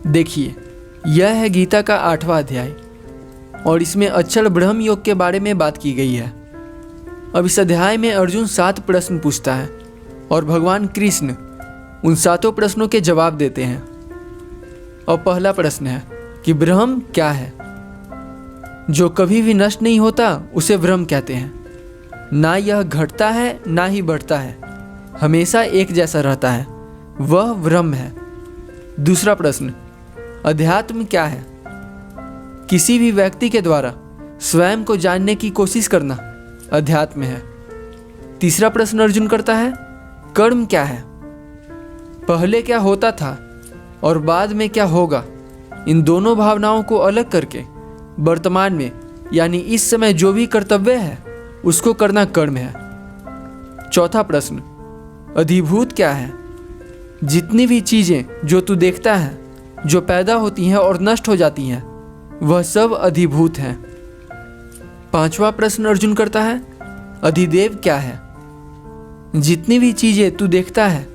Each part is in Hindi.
देखिए, यह है गीता का 8वां अध्याय और इसमें अक्षर ब्रह्म योग के बारे में बात की गई है। अब इस अध्याय में अर्जुन 7 प्रश्न पूछता है और भगवान कृष्ण उन 7 प्रश्नों के जवाब देते हैं। और पहला प्रश्न है कि ब्रह्म क्या है। जो कभी भी नष्ट नहीं होता उसे ब्रह्म कहते हैं। ना यह घटता है ना ही बढ़ता है, हमेशा एक जैसा रहता है, वह ब्रह्म है। दूसरा प्रश्न, अध्यात्म क्या है। किसी भी व्यक्ति के द्वारा स्वयं को जानने की कोशिश करना अध्यात्म है। तीसरा प्रश्न अर्जुन करता है, कर्म क्या है। पहले क्या होता था और बाद में क्या होगा, इन दोनों भावनाओं को अलग करके वर्तमान में यानी इस समय जो भी कर्तव्य है उसको करना कर्म है। चौथा प्रश्न, अधिभूत क्या है। जितनी भी चीजें जो तू देखता है, जो पैदा होती हैं और नष्ट हो जाती हैं, वह सब अधिभूत हैं। पांचवा प्रश्न अर्जुन करता है, अधिदेव क्या है। जितनी भी चीजें तू देखता है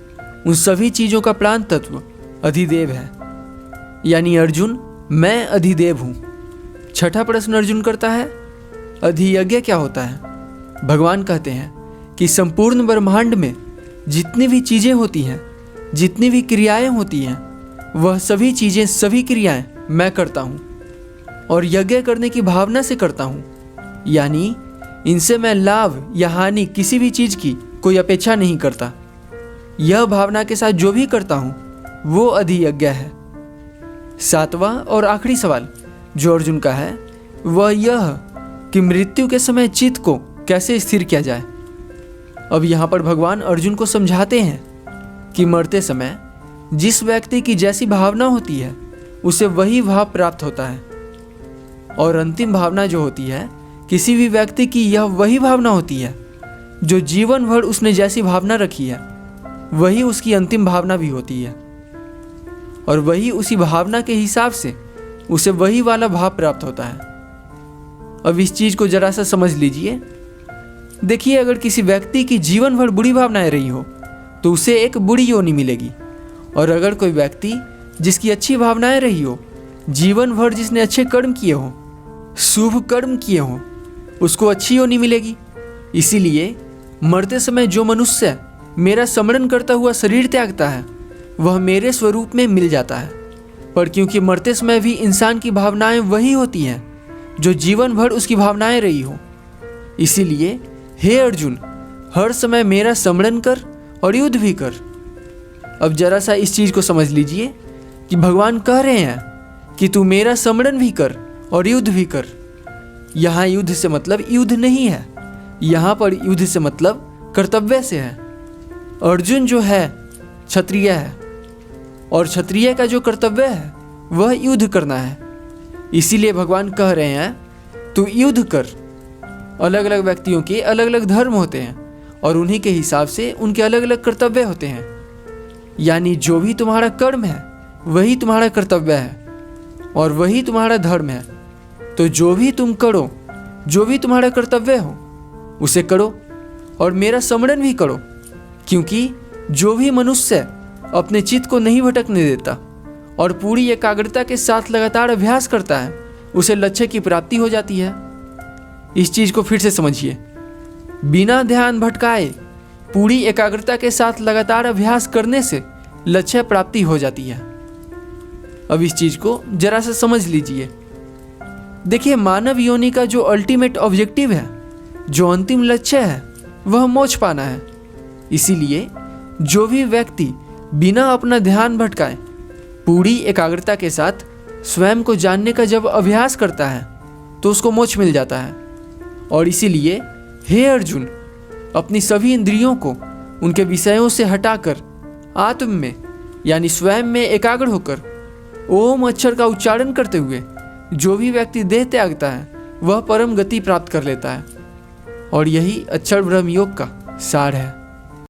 उन सभी चीजों का प्राण तत्व अधिदेव है, यानी अर्जुन मैं अधिदेव हूं। छठा प्रश्न अर्जुन करता है, अधियज्ञ क्या होता है। भगवान कहते हैं कि संपूर्ण ब्रह्मांड में जितनी भी चीजें होती हैं, जितनी भी क्रियाएं होती हैं, वह सभी चीजें सभी क्रियाएं मैं करता हूं और यज्ञ करने की भावना से करता हूं, यानी इनसे मैं लाभ या हानि किसी भी चीज की कोई अपेक्षा नहीं करता। यह भावना के साथ जो भी करता हूं वो अधियज्ञ है। सातवां और आखिरी सवाल जो अर्जुन का है वह यह कि मृत्यु के समय चित्त को कैसे स्थिर किया जाए। अब यहाँ पर भगवान अर्जुन को समझाते हैं कि मरते समय जिस व्यक्ति की जैसी भावना होती है उसे वही भाव प्राप्त होता है, और अंतिम भावना जो होती है किसी भी व्यक्ति की यह वही भावना होती है जो जीवन भर उसने जैसी भावना रखी है वही उसकी अंतिम भावना भी होती है, और वही उसी भावना के हिसाब से उसे वही वाला भाव प्राप्त होता है। अब इस चीज को जरा सा समझ लीजिए। देखिए, अगर किसी व्यक्ति की जीवन भर बुरी भावनाएं रही हो तो उसे एक बुरी योनि मिलेगी, और अगर कोई व्यक्ति जिसकी अच्छी भावनाएं रही हो, जीवन भर जिसने अच्छे कर्म किए हो, शुभ कर्म किए हो, उसको अच्छी योनि मिलेगी। इसीलिए मरते समय जो मनुष्य मेरा स्मरण करता हुआ शरीर त्यागता है वह मेरे स्वरूप में मिल जाता है। पर क्योंकि मरते समय भी इंसान की भावनाएं वही होती हैं जो जीवन भर उसकी भावनाएं रही हो, इसीलिए हे अर्जुन, हर समय मेरा स्मरण कर और युद्ध भी कर। अब जरा सा इस चीज को समझ लीजिए कि भगवान कह रहे हैं कि तू मेरा स्मरण भी कर और युद्ध भी कर। यहाँ युद्ध से मतलब युद्ध नहीं है, यहाँ पर युद्ध से मतलब कर्तव्य से है। अर्जुन जो है क्षत्रिय है और क्षत्रिय का जो कर्तव्य है वह युद्ध करना है। इसीलिए भगवान कह रहे हैं तू युद्ध कर। अलग अलग व्यक्तियों के अलग अलग धर्म होते हैं और उन्हीं के हिसाब से उनके अलग अलग कर्तव्य होते हैं, यानी जो भी तुम्हारा कर्म है वही तुम्हारा कर्तव्य है और वही तुम्हारा धर्म है। तो जो भी तुम करो, जो भी तुम्हारा कर्तव्य हो उसे करो और मेरा स्मरण भी करो, क्योंकि जो भी मनुष्य अपने चित्त को नहीं भटकने देता और पूरी एकाग्रता के साथ लगातार अभ्यास करता है उसे लक्ष्य की प्राप्ति हो जाती है। इस चीज को फिर से समझिए, बिना ध्यान भटकाए पूरी एकाग्रता के साथ लगातार अभ्यास करने से लक्ष्य प्राप्ति हो जाती है। अब इस चीज को जरा सा समझ लीजिए। देखिए, मानव योनि का जो अल्टीमेट ऑब्जेक्टिव है, जो अंतिम लक्ष्य है, वह मोक्ष पाना है। इसीलिए जो भी व्यक्ति बिना अपना ध्यान भटकाए पूरी एकाग्रता के साथ स्वयं को जानने का जब अभ्यास करता है तो उसको मोक्ष मिल जाता है। और इसीलिए हे अर्जुन, अपनी सभी इंद्रियों को उनके विषयों से हटाकर आत्म में यानी स्वयं में एकाग्र होकर ओम अक्षर का उच्चारण करते हुए जो भी व्यक्ति देह त्यागता है वह परम गति प्राप्त कर लेता है। और यही अक्षर ब्रह्म योग का सार है।